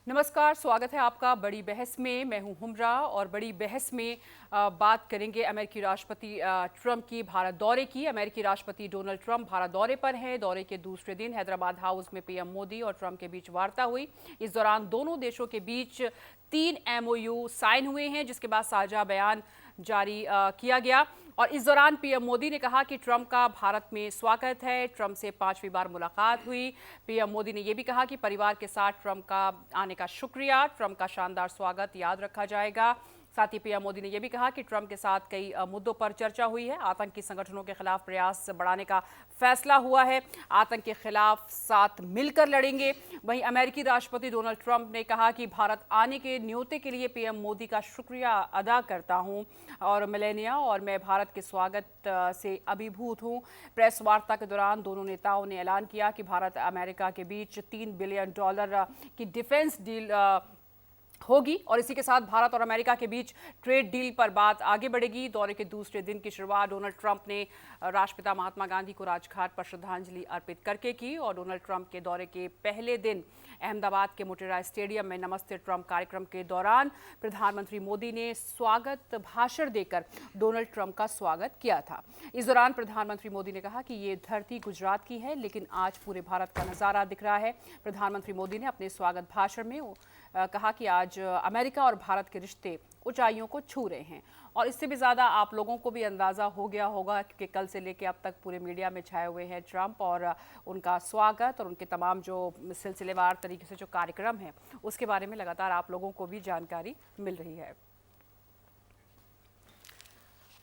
नमस्कार, स्वागत है आपका बड़ी बहस में। मैं हूं हुमरा और बड़ी बहस में बात करेंगे अमेरिकी राष्ट्रपति ट्रंप की भारत दौरे की। अमेरिकी राष्ट्रपति डोनाल्ड ट्रंप भारत दौरे पर हैं। दौरे के दूसरे दिन हैदराबाद हाउस में पीएम मोदी और ट्रंप के बीच वार्ता हुई। इस दौरान दोनों देशों के बीच 3 MOU साइन हुए हैं, जिसके बाद साझा बयान जारी किया गया। और इस दौरान पीएम मोदी ने कहा कि ट्रंप का भारत में स्वागत है। ट्रंप से 5वीं बार मुलाकात हुई। पीएम मोदी ने यह भी कहा कि परिवार के साथ ट्रंप का आने का शुक्रिया। ट्रंप का शानदार स्वागत याद रखा जाएगा। साथ ही पीएम मोदी ने यह भी कहा कि ट्रंप के साथ कई मुद्दों पर चर्चा हुई है। आतंकी संगठनों के खिलाफ प्रयास बढ़ाने का फैसला हुआ है। आतंक के खिलाफ साथ मिलकर लड़ेंगे। वहीं अमेरिकी राष्ट्रपति डोनाल्ड ट्रंप ने कहा कि भारत आने के न्योते के लिए पीएम मोदी का शुक्रिया अदा करता हूं और मिलेनिया और मैं भारत के स्वागत से अभिभूत हूं। प्रेस वार्ता के दौरान दोनों नेताओं ने ऐलान किया कि भारत अमेरिका के बीच $3 बिलियन की डिफेंस डील होगी और इसी के साथ भारत और अमेरिका के बीच ट्रेड डील पर बात आगे बढ़ेगी। दौरे के दूसरे दिन की शुरुआत डोनाल्ड ट्रंप ने राष्ट्रपिता महात्मा गांधी को राजघाट पर श्रद्धांजलि अर्पित करके की और डोनाल्ड ट्रंप के दौरे के पहले दिन अहमदाबाद के मोटेरा स्टेडियम में नमस्ते ट्रंप कार्यक्रम के दौरान प्रधानमंत्री मोदी ने स्वागत भाषण देकर डोनाल्ड ट्रंप का स्वागत किया था। इस दौरान प्रधानमंत्री मोदी ने कहा कि ये धरती गुजरात की है, लेकिन आज पूरे भारत का नजारा दिख रहा है। प्रधानमंत्री मोदी ने अपने स्वागत भाषण में कहा कि आज अमेरिका और भारत के रिश्ते ऊंचाइयों को छू रहे हैं और इससे भी ज़्यादा आप लोगों को भी अंदाज़ा हो गया होगा क्योंकि कल से लेकर अब तक पूरे मीडिया में छाए हुए हैं ट्रंप और उनका स्वागत और उनके तमाम जो सिलसिलेवार तरीके से जो कार्यक्रम है उसके बारे में लगातार आप लोगों को भी जानकारी मिल रही है।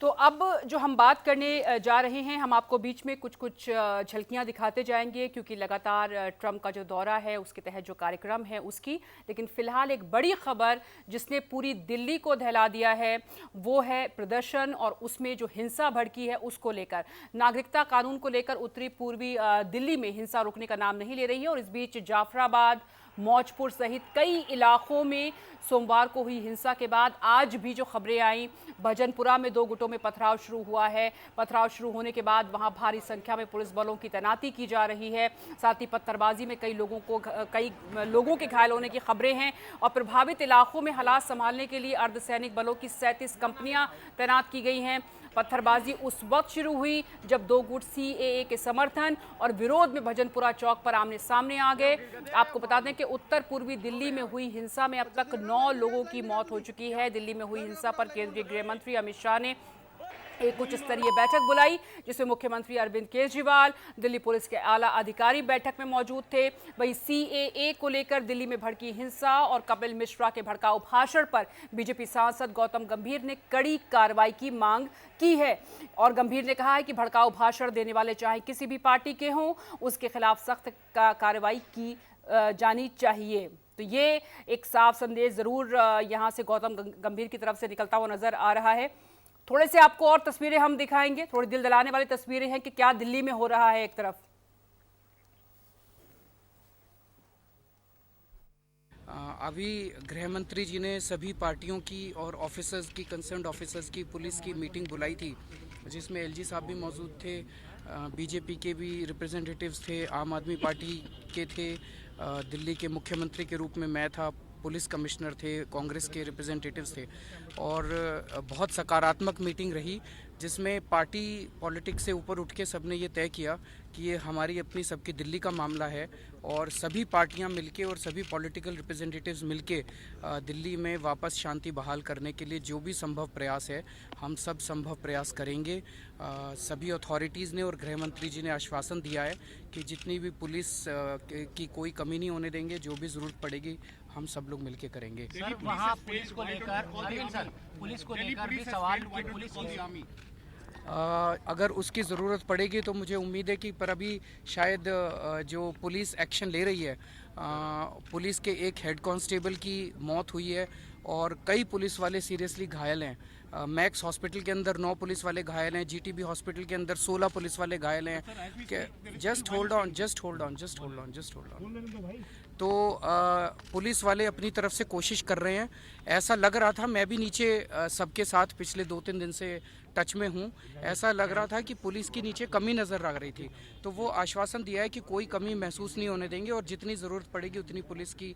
तो अब जो हम बात करने जा रहे हैं, हम आपको बीच में कुछ झलकियां दिखाते जाएंगे क्योंकि लगातार ट्रंप का जो दौरा है उसके तहत जो कार्यक्रम है उसकी। लेकिन फिलहाल एक बड़ी खबर जिसने पूरी दिल्ली को दहला दिया है वो है प्रदर्शन और उसमें जो हिंसा भड़की है उसको लेकर। नागरिकता कानून को लेकर उत्तरी पूर्वी दिल्ली में हिंसा रुकने का नाम नहीं ले रही है और इस बीच जाफराबाद, मौजपुर सहित कई इलाकों में सोमवार को हुई हिंसा के बाद आज भी जो खबरें आई, भजनपुरा में 2 गुटों में पथराव शुरू हुआ है। पथराव शुरू होने के बाद वहां भारी संख्या में पुलिस बलों की तैनाती की जा रही है। साथ ही पत्थरबाजी में कई लोगों के घायल होने की खबरें हैं और प्रभावित इलाकों में हालात संभालने के लिए अर्धसैनिक बलों की 37 कंपनियां तैनात की गई हैं। पत्थरबाजी उस वक्त शुरू हुई जब 2 गुट CAA के समर्थन और विरोध में भजनपुरा चौक पर आमने सामने आ गए। आपको बता दें कि उत्तर पूर्वी दिल्ली में हुई हिंसा में अब तक 9 लोगों की मौत हो चुकी है। दिल्ली में हुई हिंसा पर केंद्रीय गृह मंत्री अमित शाह ने एक उच्च स्तरीय बैठक बुलाई जिसमें मुख्यमंत्री अरविंद केजरीवाल, दिल्ली पुलिस के आला अधिकारी बैठक में मौजूद थे। वहीं CAA को लेकर दिल्ली में भड़की हिंसा और कपिल मिश्रा के भड़काऊ भाषण पर बीजेपी सांसद गौतम गंभीर ने कड़ी कार्रवाई की मांग की है और गंभीर ने कहा है कि भड़काऊ भाषण देने वाले चाहे किसी भी पार्टी के हों, उसके खिलाफ सख्त कार्रवाई की जानी चाहिए। तो ये एक साफ संदेश जरूर यहाँ से गौतम गंभीर की तरफ से निकलता हुआ नजर आ रहा है। थोड़े से आपको और तस्वीरें हम दिखाएंगे, थोड़ी दिल दहलाने वाली तस्वीरें हैं कि क्या दिल्ली में हो रहा है। एक तरफ अभी गृह मंत्री जी ने सभी पार्टियों की और ऑफिसर्स की, कंसर्न्ड ऑफिसर्स की, पुलिस की मीटिंग बुलाई थी जिसमें LG साहब भी मौजूद थे, बीजेपी के भी रिप्रेजेंटेटिव्स थे, आम आदमी पार्टी के थे, दिल्ली के मुख्यमंत्री के रूप में मैं था, पुलिस कमिश्नर थे, कांग्रेस के रिप्रेजेंटेटिव्स थे और बहुत सकारात्मक मीटिंग रही जिसमें पार्टी पॉलिटिक्स से ऊपर उठ के सबने ये तय किया कि ये हमारी अपनी सबकी दिल्ली का मामला है और सभी पार्टियां मिलके और सभी पॉलिटिकल रिप्रेजेंटेटिव्स मिलके दिल्ली में वापस शांति बहाल करने के लिए जो भी संभव प्रयास है हम सब संभव प्रयास करेंगे। सभी अथॉरिटीज़ ने और गृह मंत्री जी ने आश्वासन दिया है कि जितनी भी पुलिस की कोई कमी नहीं होने देंगे, जो भी ज़रूरत पड़ेगी हम सब लोग मिलके करेंगे। सर, वहाँ पुलिस को लेकर भी सवाल कि पुलिस अगर उसकी ज़रूरत पड़ेगी तो मुझे उम्मीद है कि पर अभी शायद जो पुलिस एक्शन ले रही है, पुलिस के एक हेड कांस्टेबल की मौत हुई है और कई पुलिस वाले सीरियसली घायल हैं। मैक्स हॉस्पिटल के अंदर 9 पुलिस वाले घायल हैं, GTB हॉस्पिटल के अंदर 16 पुलिस वाले घायल हैं। Just hold on. तो पुलिस वाले अपनी तरफ से कोशिश कर रहे हैं। ऐसा लग रहा था, मैं भी नीचे सबके साथ पिछले 2-3 दिन से टच में हूँ, ऐसा लग रहा था कि पुलिस की नीचे कमी नज़र आ रही थी। तो वो आश्वासन दिया है कि कोई कमी महसूस नहीं होने देंगे और जितनी ज़रूरत पड़ेगी उतनी पुलिस की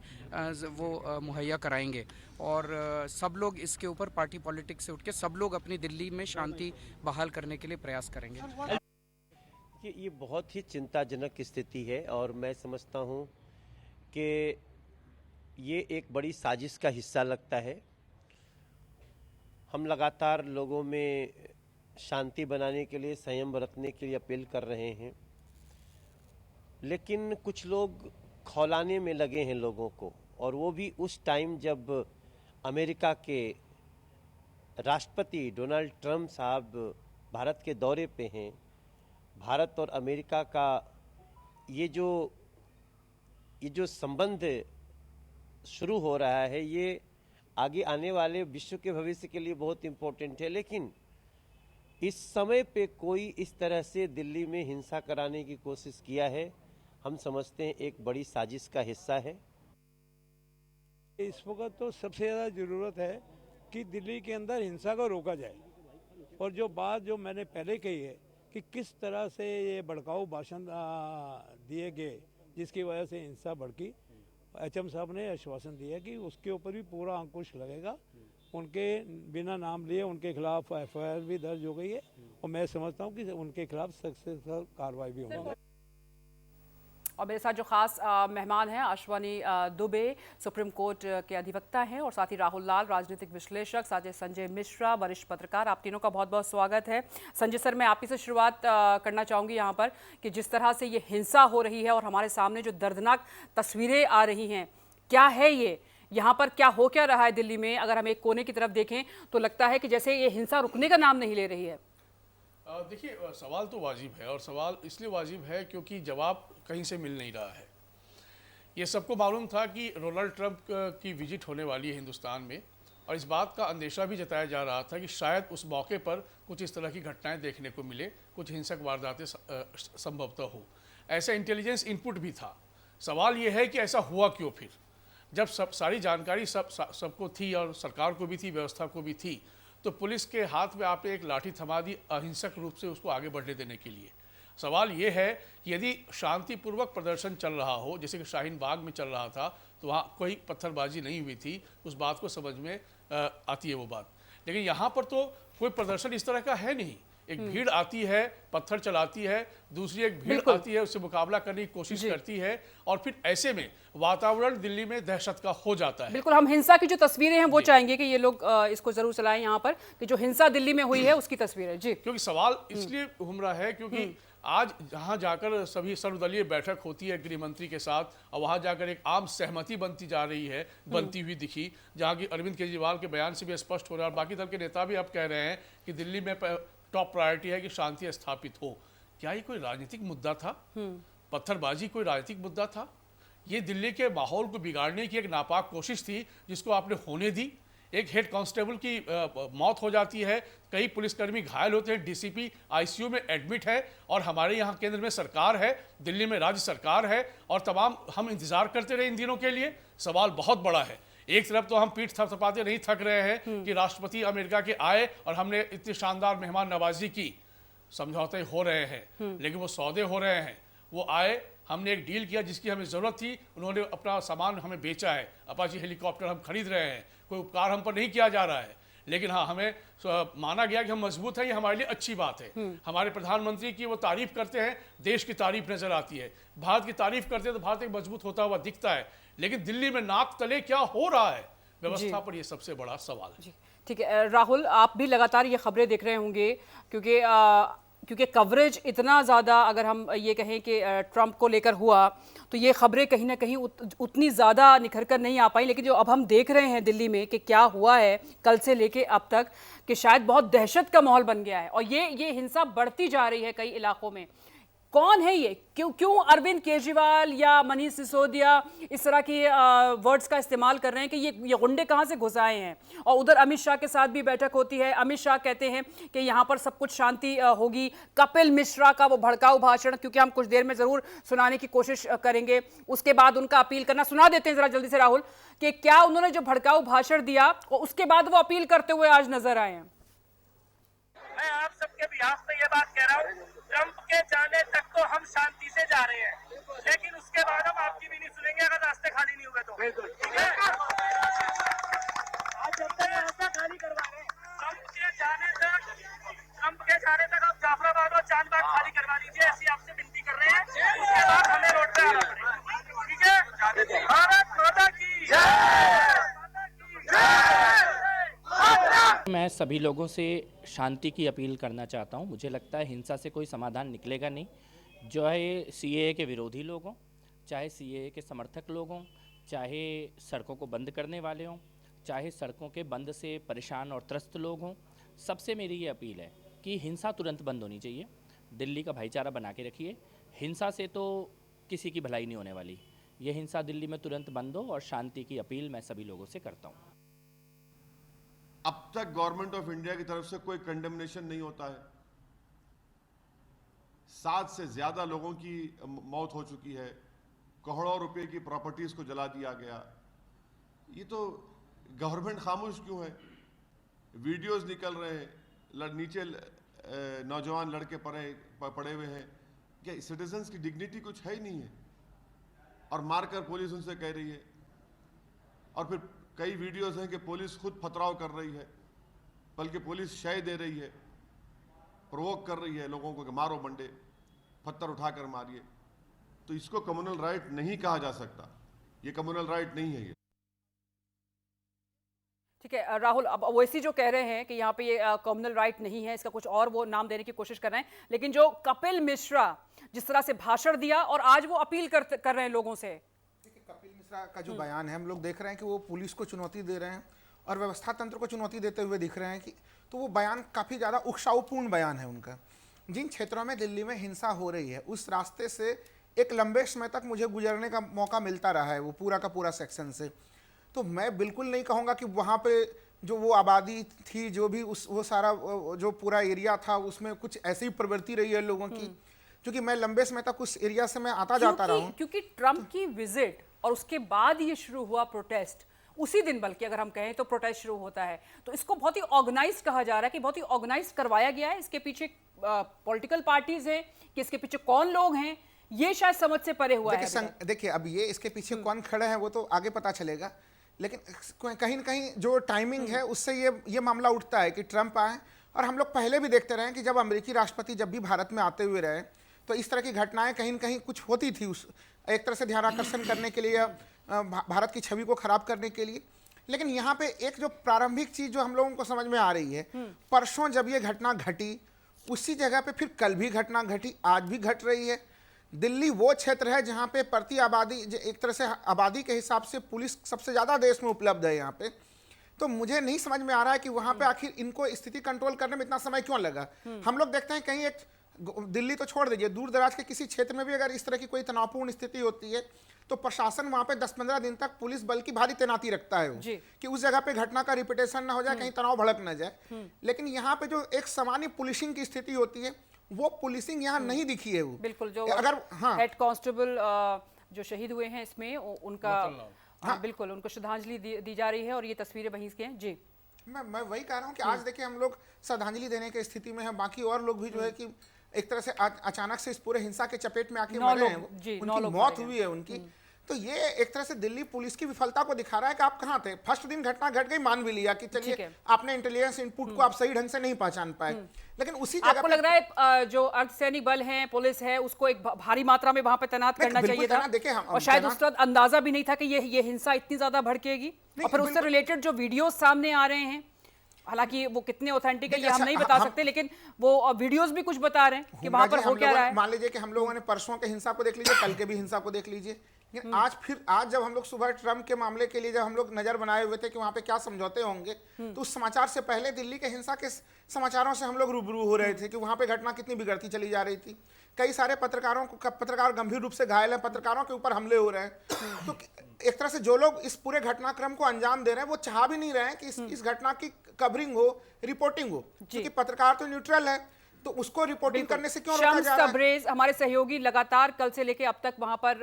वो मुहैया कराएंगे। और सब लोग इसके ऊपर पार्टी पॉलिटिक्स से उठ के सब लोग अपनी दिल्ली में शांति बहाल करने के लिए प्रयास करेंगे। ये बहुत ही चिंताजनक स्थिति है और मैं समझता हूँ कि ये एक बड़ी साजिश का हिस्सा लगता है। हम लगातार लोगों में शांति बनाने के लिए, संयम बरतने के लिए अपील कर रहे हैं, लेकिन कुछ लोग खौलाने में लगे हैं लोगों को, और वो भी उस टाइम जब अमेरिका के राष्ट्रपति डोनाल्ड ट्रंप साहब भारत के दौरे पे हैं। भारत और अमेरिका का ये जो संबंध शुरू हो रहा है, ये आगे आने वाले विश्व के भविष्य के लिए बहुत इम्पोर्टेंट है। लेकिन इस समय पे कोई इस तरह से दिल्ली में हिंसा कराने की कोशिश किया है, हम समझते हैं एक बड़ी साजिश का हिस्सा है। इस वक्त तो सबसे ज़्यादा ज़रूरत है कि दिल्ली के अंदर हिंसा को रोका जाए। और जो बात जो मैंने पहले कही है कि किस तरह से ये भड़काऊ भाषण दिए गए जिसकी वजह से हिंसा भड़की, एचएम साहब ने आश्वासन दिया कि उसके ऊपर भी पूरा अंकुश लगेगा। उनके बिना नाम लिए उनके खिलाफ एफआईआर भी दर्ज हो गई है और मैं समझता हूँ कि उनके खिलाफ सख्त कार्रवाई भी होगी। और मेरे साथ जो खास मेहमान हैं अश्वनी दुबे, सुप्रीम कोर्ट के अधिवक्ता हैं, और साथ ही राहुल लाल, राजनीतिक विश्लेषक, साथ ही संजय मिश्रा, वरिष्ठ पत्रकार। आप तीनों का बहुत बहुत स्वागत है। संजय सर, मैं आप ही से शुरुआत करना चाहूँगी यहाँ पर कि जिस तरह से ये हिंसा हो रही है और हमारे सामने जो दर्दनाक तस्वीरें आ रही हैं, क्या है ये, यहाँ पर क्या रहा है दिल्ली में? अगर हम एक कोने की तरफ देखें तो लगता है कि जैसे ये हिंसा रुकने का नाम नहीं ले रही है। देखिए, सवाल तो वाजिब है, और सवाल इसलिए वाजिब है क्योंकि जवाब कहीं से मिल नहीं रहा है। ये सबको मालूम था कि डोनाल्ड ट्रंप की विजिट होने वाली है हिंदुस्तान में, और इस बात का अंदेशा भी जताया जा रहा था कि शायद उस मौके पर कुछ इस तरह की घटनाएं देखने को मिले, कुछ हिंसक वारदातें संभवतः हो। ऐसा इंटेलिजेंस इनपुट भी था। सवाल ये है कि ऐसा हुआ क्यों फिर, जब सारी जानकारी सबको थी और सरकार को भी थी, व्यवस्था को भी थी, तो पुलिस के हाथ में आपने एक लाठी थमा दी अहिंसक रूप से उसको आगे बढ़ने देने के लिए। सवाल ये है कि यदि शांतिपूर्वक प्रदर्शन चल रहा हो, जैसे कि शाहीन बाग में चल रहा था, तो वहाँ कोई पत्थरबाजी नहीं हुई थी, उस बात को समझ में आती है वो बात। लेकिन यहाँ पर तो कोई प्रदर्शन इस तरह का है नहीं। एक भीड़ आती है, पत्थर चलाती है, दूसरी एक भीड़ आती है, उससे मुकाबला करने की कोशिश करती है, और फिर ऐसे में वातावरण दिल्ली में दहशत का हो जाता है। बिल्कुल, हम हिंसा की जो तस्वीरें हैं वो चाहेंगे कि ये लोग इसको जरूर चलाएं यहाँ पर, कि जो हिंसा दिल्ली में हुई है उसकी तस्वीरें। जी, क्योंकि सवाल इसलिए घूम रहा है क्योंकि आज जहां जाकर सभी सर्वदलीय बैठक होती है गृह मंत्री के साथ, और वहां जाकर एक आम सहमति बनती हुई दिखी, जहां की अरविंद केजरीवाल के बयान से भी स्पष्ट हो रहा है, और बाकी दल के नेता भी अब कह रहे हैं कि दिल्ली में टॉप प्रायोरिटी है कि शांति स्थापित हो। क्या ये कोई राजनीतिक मुद्दा था? पत्थरबाजी कोई राजनीतिक मुद्दा था? ये दिल्ली के माहौल को बिगाड़ने की एक नापाक कोशिश थी, जिसको आपने होने दी। एक हेड कांस्टेबल की मौत हो जाती है, कई पुलिसकर्मी घायल होते हैं, डीसीपी आईसीयू में एडमिट है, और हमारे यहाँ केंद्र में सरकार है, दिल्ली में राज्य सरकार है, और तमाम हम इंतजार करते रहे इन दिनों के लिए। सवाल बहुत बड़ा है। एक तरफ तो हम पीठ थपथपाते नहीं थक रहे हैं कि राष्ट्रपति अमेरिका के आए और हमने इतनी शानदार मेहमान नवाजी की, समझौते हो रहे हैं, लेकिन वो सौदे हो रहे हैं। वो आए, हमने एक डील किया जिसकी हमें ज़रूरत थी, उन्होंने अपना सामान हमें बेचा है, अपाची हेलीकॉप्टर हम खरीद रहे हैं, कोई उपकार हम पर नहीं किया जा रहा है। लेकिन हाँ, हमें माना गया कि हम मजबूत हैं, ये हमारे लिए अच्छी बात है। हमारे प्रधानमंत्री की वो तारीफ करते हैं, देश की तारीफ नजर आती है, भारत की तारीफ करते हैं तो भारत एक मजबूत होता हुआ दिखता है। लेकिन दिल्ली में नाक तले क्या हो रहा है व्यवस्था पर, ये सबसे बड़ा सवाल है। ठीक है राहुल, आप भी लगातार ये खबरें देख रहे होंगे, क्योंकि कवरेज इतना ज़्यादा, अगर हम ये कहें कि ट्रंप को लेकर हुआ, तो ये खबरें कहीं ना कहीं उतनी ज़्यादा निखर कर नहीं आ पाई। लेकिन जो अब हम देख रहे हैं दिल्ली में कि क्या हुआ है कल से लेके अब तक, कि शायद बहुत दहशत का माहौल बन गया है, और ये हिंसा बढ़ती जा रही है कई इलाकों में। कौन है ये? क्यों अरविंद केजरीवाल या मनीष सिसोदिया इस तरह की वर्ड्स का इस्तेमाल कर रहे हैं कि ये गुंडे कहां से घुस आए हैं? और उधर अमित शाह के साथ भी बैठक होती है, अमित शाह कहते हैं कि यहां पर सब कुछ शांति होगी। कपिल मिश्रा का वो भड़काऊ भाषण, क्योंकि हम कुछ देर में जरूर सुनाने की कोशिश करेंगे, उसके बाद उनका अपील करना सुना देते हैं जरा जल्दी से राहुल, कि क्या उन्होंने जो भड़काऊ भाषण दिया और उसके बाद वो अपील करते हुए आज नजर आए हैं। मैं आप सबके बिहाफ पे ये बात कह रहा हूँ, ट्रंप के जाने तक तो हम शांति से जा रहे हैं, लेकिन उसके बाद हम आपकी भी नहीं सुनेंगे अगर रास्ते खाली नहीं हुए तो। ठीक है, रास्ता खाली करवा रहे हैं। ट्रंप के जाने तक आप जाफराबाद और चांदबाग खाली करवा लीजिए, ऐसी आपसे विनती कर रहे हैं। उसके बाद हमें रोड पे आना पड़ेगा। ठीक है, भारत माता की मैं सभी लोगों से शांति की अपील करना चाहता हूं। मुझे लगता है हिंसा से कोई समाधान निकलेगा नहीं। चाहे सीएए के विरोधी लोग हों, चाहे सीएए के समर्थक लोग हों, चाहे सड़कों को बंद करने वाले हों, चाहे सड़कों के बंद से परेशान और त्रस्त लोग हों, सबसे मेरी ये अपील है कि हिंसा तुरंत बंद होनी चाहिए। दिल्ली का भाईचारा बना के रखिए। हिंसा से तो किसी की भलाई नहीं होने वाली। ये हिंसा दिल्ली में तुरंत बंद हो और शांति की अपील मैं सभी लोगों से करता हूँ। अब तक गवर्नमेंट ऑफ इंडिया की तरफ से कोई कंडेमनेशन नहीं होता है। 7 से ज्यादा लोगों की मौत हो चुकी है, करोड़ों रुपए की प्रॉपर्टीज को जला दिया गया। ये तो गवर्नमेंट खामोश क्यों है? वीडियोस निकल रहे हैं, नीचे नौजवान लड़के पड़े हुए हैं। क्या सिटीजन्स की डिग्निटी कुछ है ही नहीं है? और मारकर पुलिस उनसे कह रही है। और फिर कई वीडियोस हैं कि पुलिस खुद पथराव कर रही है, बल्कि पुलिस शय दे रही है, प्रोवोक कर रही है लोगों को कि मारो बंडे, पत्थर उठाकर मारिए। तो इसको कम्युनल राइट नहीं कहा जा सकता। ये कम्युनल राइट नहीं है ये। ठीक है राहुल, अब ओवैसी जो कह रहे हैं कि यहाँ पे ये कम्युनल राइट नहीं है, इसका कुछ और वो नाम देने की कोशिश कर रहे हैं, लेकिन जो कपिल मिश्रा जिस तरह से भाषण दिया और आज वो अपील कर रहे हैं लोगों से। कपिल मिश्रा का जो बयान है, हम लोग देख रहे हैं कि वो पुलिस को चुनौती दे रहे हैं और व्यवस्था तंत्र को चुनौती देते हुए दिख रहे हैं कि तो वो बयान काफ़ी ज़्यादा उत्साहपूर्ण बयान है उनका। जिन क्षेत्रों में दिल्ली में हिंसा हो रही है उस रास्ते से एक लंबे समय तक मुझे गुजरने का मौका मिलता रहा है, वो पूरा का पूरा सेक्शन से। तो मैं बिल्कुल नहीं कहूँगा कि वहाँ पे जो वो आबादी थी, जो भी वो सारा जो पूरा एरिया था, उसमें कुछ ऐसी प्रवृत्ति रही है लोगों की, क्योंकि मैं लंबे समय तक उस एरिया से मैं आता जाता रहा हूँ। क्योंकि ट्रंप की विजिट और उसके बाद ये शुरू हुआ प्रोटेस्ट, उसी दिन बल्कि अगर हम कहें तो प्रोटेस्ट शुरू होता है, तो इसको बहुत ही ऑर्गेनाइज कहा जा रहा है कि बहुत ही ऑर्गेनाइज करवाया गया है। इसके पीछे पॉलिटिकल पार्टीज हैं कि इसके पीछे कौन लोग हैं, ये शायद समझ से परे हुआ है। देखिए अब ये इसके पीछे कौन खड़े हैं वो तो आगे पता चलेगा, लेकिन कहीं ना कहीं जो टाइमिंग है उससे ये मामला उठता है कि ट्रंप आए। और हम लोग पहले भी देखते रहे कि जब अमेरिकी राष्ट्रपति जब भी भारत में आते हुए रहे तो इस तरह की घटनाएं कहीं न कहीं कुछ होती थी, उस एक तरह से ध्यान आकर्षण करने के लिए, भारत की छवि को खराब करने के लिए। लेकिन यहाँ पे एक जो प्रारंभिक चीज जो हम लोगों को समझ में आ रही है, परसों जब ये घटना घटी उसी जगह पे फिर कल भी घटना घटी, आज भी घट रही है। दिल्ली वो क्षेत्र है जहाँ पे प्रति आबादी एक तरह से आबादी के हिसाब से पुलिस सबसे ज़्यादा देश में उपलब्ध है यहाँ पे। तो मुझे नहीं समझ में आ रहा है कि वहाँ पे आखिर इनको स्थिति कंट्रोल करने में इतना समय क्यों लगा। हम लोग देखते हैं कहीं एक दिल्ली तो छोड़ दीजिए, दूर दराज के किसी क्षेत्र में भी अगर इस तरह की कोई तनावपूर्ण स्थिति होती है तो प्रशासन वहाँ पे 10-15 दिन तक पुलिस बल की भारी तैनाती रखता है वो, कि उस जगह पे घटना का रिपीटेशन ना हो जाए, कहीं तनाव भड़क ना जाए। लेकिन यहाँ पे जो एक सामान्य पुलिसिंग की स्थिति होती है वो पुलिसिंग यहाँ नहीं दिखी है। वो बिल्कुल, जो अगर हेड कांस्टेबल जो शहीद हुए हैं इसमें उनका बिल्कुल उनको श्रद्धांजलि दी जा रही है और ये तस्वीरें वहीं की हैं। जी मैं वही कह रहा हूँ कि आज देखिए हम लोग श्रद्धांजलि देने की स्थिति में हैं, बाकी और लोग भी जो है कि एक तरह से अचानक से इस पूरे हिंसा के चपेट में आके मरे हैं, उनकी मौत हुई है उनकी। तो ये एक तरह से दिल्ली पुलिस की विफलता को दिखा रहा है कि आप कहाँ थे। फर्स्ट दिन घटना घट गई, मान भी लिया कि चलिए आपने इंटेलिजेंस इनपुट को आप सही ढंग से नहीं पहचान पाए, लेकिन उसी जगह आपको लग रहा है जो अर्धसैनिक बल है, पुलिस है, उसको एक भारी मात्रा में वहां पे तैनात करना चाहिए था। देखिए और शायद उस वक्त अंदाजा भी नहीं था कि ये हिंसा इतनी ज्यादा भड़केगी। और फिर उससे रिलेटेड जो वीडियोस सामने आ रहे हैं, हालांकि वो कितने ऑथेंटिक है ये हम नहीं बता सकते, लेकिन वो वीडियोस भी कुछ बता रहे हैं कि वहां पर हो क्या रहा है। मान लीजिए कि हम लोगों ने परसों के हिंसा को देख लीजिए, कल के भी हिंसा को देख लीजिए, लेकिन आज जब हम लोग सुबह ट्रम्प के मामले के लिए जब हम लोग नजर बनाए हुए थे कि वहां पे क्या समझौते होंगे, तो उस समाचार से पहले दिल्ली के हिंसा के समाचारों से हम लोग रूबरू हो रहे थे कि वहां पे घटना कितनी बिगड़ती चली जा रही थी। कई सारे पत्रकार गंभीर रूप से घायल हैं, पत्रकारों के ऊपर हमले हो रहे हैं। तो एक तरह से जो लोग इस पूरे घटनाक्रम को अंजाम दे रहे हैं वो चाह भी नहीं रहे हैं कि इस घटना की कवरिंग हो, रिपोर्टिंग हो, क्योंकि पत्रकार तो न्यूट्रल है, तो उसको रिपोर्टिंग करने से क्यों रोका जा रहा है? तबरेज हमारे सहयोगी लगातार कल से लेकर अब तक वहां पर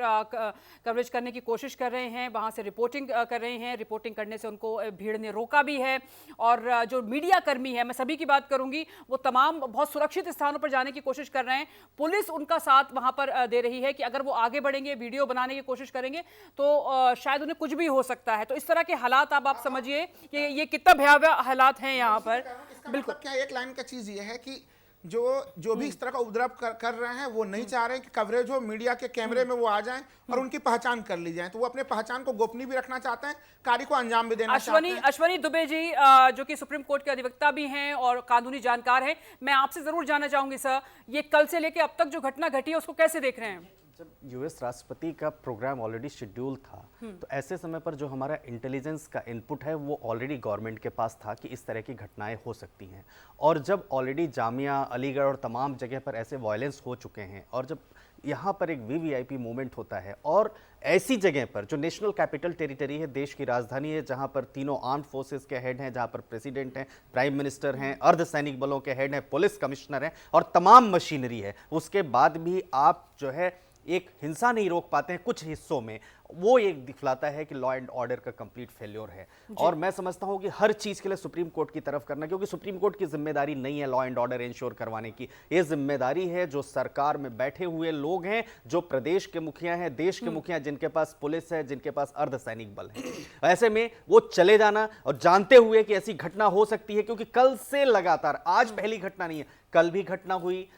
कवरेज करने की कोशिश कर रहे हैं, वहां से रिपोर्टिंग कर रहे हैं। रिपोर्टिंग करने से उनको भीड़ ने रोका भी है। और जो मीडिया कर्मी है, मैं सभी की बात करूंगी, वो तमाम बहुत सुरक्षित स्थानों पर जाने की कोशिश कर रहे हैं। पुलिस उनका साथ वहां पर दे रही है कि अगर वो आगे बढ़ेंगे, वीडियो बनाने की कोशिश करेंगे तो शायद उन्हें कुछ भी हो सकता है। तो इस तरह के हालात आप समझिए कि ये कितना भयावह हालात हैं यहाँ पर। बिल्कुल, क्या एक लाइन का चीज ये है कि जो भी इस तरह का उपद्रव कर रहे हैं वो नहीं चाह रहे हैं कि कवरेज हो, मीडिया के कैमरे में वो आ जाएं और उनकी पहचान कर ली जाए। तो वो अपने पहचान को गोपनीय भी रखना चाहते हैं, कार्य को अंजाम भी देना चाहते हैं। अश्वनी दुबे जी, जो कि सुप्रीम कोर्ट के अधिवक्ता भी हैं और कानूनी जानकार हैं, मैं आपसे जरूर जानना चाहूंगी सर, ये कल से लेकर अब तक जो घटना घटी है उसको कैसे देख रहे हैं? जब यूएस राष्ट्रपति का प्रोग्राम ऑलरेडी शेड्यूल था, तो ऐसे समय पर जो हमारा इंटेलिजेंस का इनपुट है वो ऑलरेडी गवर्नमेंट के पास था कि इस तरह की घटनाएं हो सकती हैं। और जब ऑलरेडी जामिया, अलीगढ़ और तमाम जगह पर ऐसे वायलेंस हो चुके हैं, और जब यहाँ पर एक वीवीआईपी मूवमेंट होता है और ऐसी जगह पर जो नेशनल कैपिटल टेरिटरी है, देश की राजधानी है, जहाँ पर तीनों आर्म्ड फोर्सेस के हेड हैं, जहाँ पर प्रेसिडेंट हैं, प्राइम मिनिस्टर हैं, अर्धसैनिक बलों के हेड हैं, पुलिस कमिश्नर हैं और तमाम मशीनरी है, उसके बाद भी आप जो है एक हिंसा नहीं रोक पाते हैं कुछ हिस्सों में, वो एक दिखलाता है कि लॉ एंड ऑर्डर का कंप्लीट फेल्योर है। और मैं समझता हूं कि हर चीज के लिए सुप्रीम कोर्ट की तरफ करना, क्योंकि सुप्रीम कोर्ट की जिम्मेदारी नहीं है लॉ एंड ऑर्डर इंश्योर करवाने की, ये जिम्मेदारी है जो सरकार में बैठे हुए लोग हैं, जो प्रदेश के मुखिया हैं, देश के मुखिया, जिनके पास पुलिस है, जिनके पास अर्धसैनिक बल है। ऐसे में वो चले जाना और जानते हुए कि ऐसी घटना हो सकती है, क्योंकि कल से लगातार, आज पहली घटना नहीं है, कल भी घटना हुई,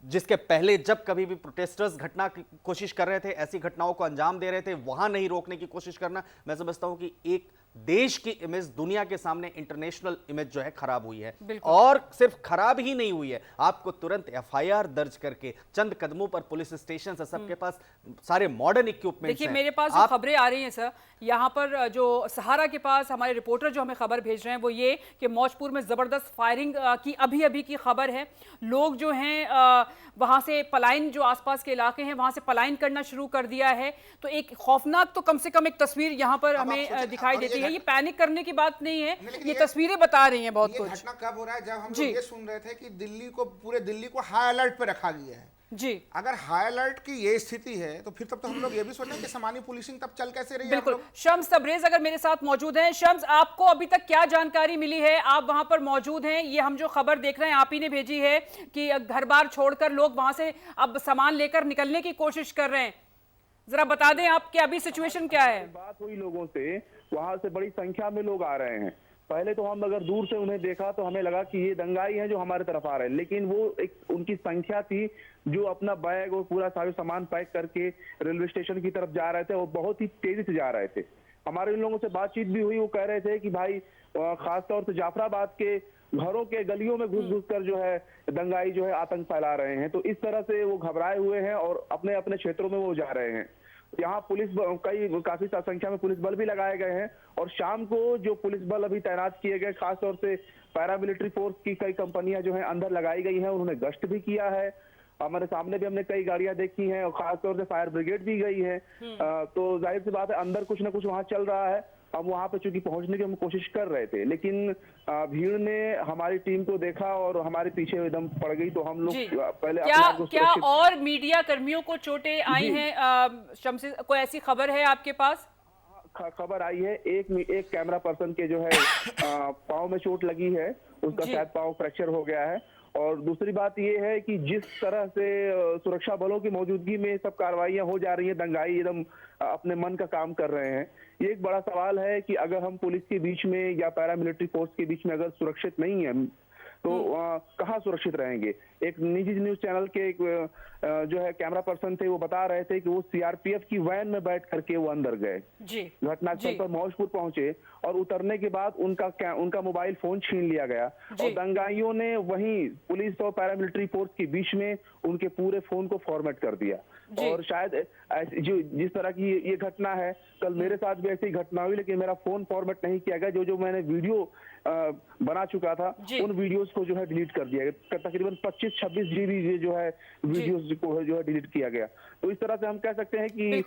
जिसके पहले जब कभी भी प्रोटेस्टर्स घटना की कोशिश कर रहे थे, ऐसी घटनाओं को अंजाम दे रहे थे, वहां नहीं रोकने की कोशिश करना, मैं समझता हूं कि एक देश की इमेज, दुनिया के सामने इंटरनेशनल इमेज जो है खराब हुई है। और सिर्फ खराब ही नहीं हुई है, आपको तुरंत एफआईआर दर्ज करके चंद कदमों पर पुलिस स्टेशन है, सबके पास सारे मॉडर्न इक्विपमेंट्स हैं। देखिए मेरे पास जो खबरें आ रही हैं सर, यहाँ पर जो सहारा के पास हमारे रिपोर्टर जो हमें खबर भेज रहे हैं वो ये कि मौजपुर में जबरदस्त फायरिंग की अभी की खबर है। लोग जो हैं वहां से पलायन, जो आसपास के इलाके हैं वहां से पलायन करना शुरू कर दिया है। तो एक खौफनाक तो कम से कम एक तस्वीर यहाँ पर हमें दिखाई देती है। ये पैनिक करने की बात नहीं है, ये तस्वीरें बता रही हैं बहुत कुछ। घटना कब हो रहा है? जब हम लोग ये सुन रहे थे कि पूरे दिल्ली को हाई अलर्ट पे रखा गया है जी। अगर हाई अलर्ट की ये स्थिति है तो फिर तब तो हम लोग ये भी सोचें कि सामान्य पुलिसिंग तब चल कैसे रही है? बिल्कुल। शम्स तबरेज अगर मेरे साथ मौजूद हैं। शम्स, आपको अभी तक क्या जानकारी मिली है? आप वहां पर मौजूद हैं, ये हम जो खबर देख रहे हैं आप ही ने भेजी है कि घर बार छोड़कर लोग वहां से अब सामान लेकर निकलने की कोशिश कर रहे हैं, जरा बता दें आप कि अभी सिचुएशन क्या है? बात हुई लोगों से, वहां से बड़ी संख्या में लोग आ रहे हैं। पहले तो हम अगर दूर से उन्हें देखा तो हमें लगा कि ये दंगाई हैं जो हमारे तरफ आ रहे हैं, लेकिन वो एक उनकी संख्या थी जो अपना बैग और पूरा सारा सामान पैक करके रेलवे स्टेशन की तरफ जा रहे थे और बहुत ही तेजी से जा रहे थे। हमारे इन लोगों से बातचीत भी हुई, वो कह रहे थे कि भाई खासतौर से जाफराबाद के घरों के गलियों में घुस कर जो है दंगाई जो है आतंक फैला रहे हैं। तो इस तरह से वो घबराए हुए हैं और अपने अपने क्षेत्रों में वो जा रहे हैं। यहाँ पुलिस काफी संख्या में पुलिस बल भी लगाए गए हैं और शाम को जो पुलिस बल अभी तैनात किए गए, खासतौर से पैरामिलिट्री फोर्स की कई कंपनियां जो हैं अंदर लगाई गई हैं, उन्होंने गश्त भी किया है। हमारे सामने भी हमने कई गाड़ियां देखी हैं और खासतौर से फायर ब्रिगेड भी गई है। तो जाहिर सी बात है अंदर कुछ ना कुछ वहां चल रहा है। हम वहां पे चूंकि पहुंचने की हम कोशिश कर रहे थे, लेकिन भीड़ ने हमारी टीम को देखा और हमारे पीछे एकदम पड़ गई। तो हम लोग पहले क्या और मीडिया कर्मियों को चोटें आई हैं? शम्सी, कोई ऐसी खबर है आपके पास? खबर आई है, एक कैमरा पर्सन के जो है पाँव में चोट लगी है, उसका शायद पाँव फ्रैक्चर हो गया है। और दूसरी बात ये है कि जिस तरह से सुरक्षा बलों की मौजूदगी में सब कार्रवाइयां हो जा रही हैं, दंगाई एकदम अपने मन का काम कर रहे हैं। ये एक बड़ा सवाल है कि अगर हम पुलिस के बीच में या पैरामिलिट्री फोर्स के बीच में अगर सुरक्षित नहीं है तो कहाँ सुरक्षित रहेंगे? एक निजी न्यूज चैनल के एक जो है कैमरा पर्सन थे, वो बता रहे थे कि वो सीआरपीएफ की वैन में बैठ करके वो अंदर गए, घटनास्थल पर मौजपुर पहुंचे और उतरने के बाद उनका मोबाइल फोन छीन लिया गया और दंगाइयों ने वहीं पुलिस और पैरामिलिट्री फोर्स के बीच में उनके पूरे फोन को फॉर्मेट कर दिया। और शायद जो जिस तरह की ये घटना है, कल मेरे साथ भी ऐसी घटना हुई, लेकिन मेरा फोन फॉर्मेट नहीं किया गया। जो मैंने वीडियो बना चुका था उन वीडियोस को जो है डिलीट कर दिया गया। तकरीबन 25-26 GB जो है वीडियोस को जो है डिलीट किया गया। तो इस तरह से हम कह सकते हैं कि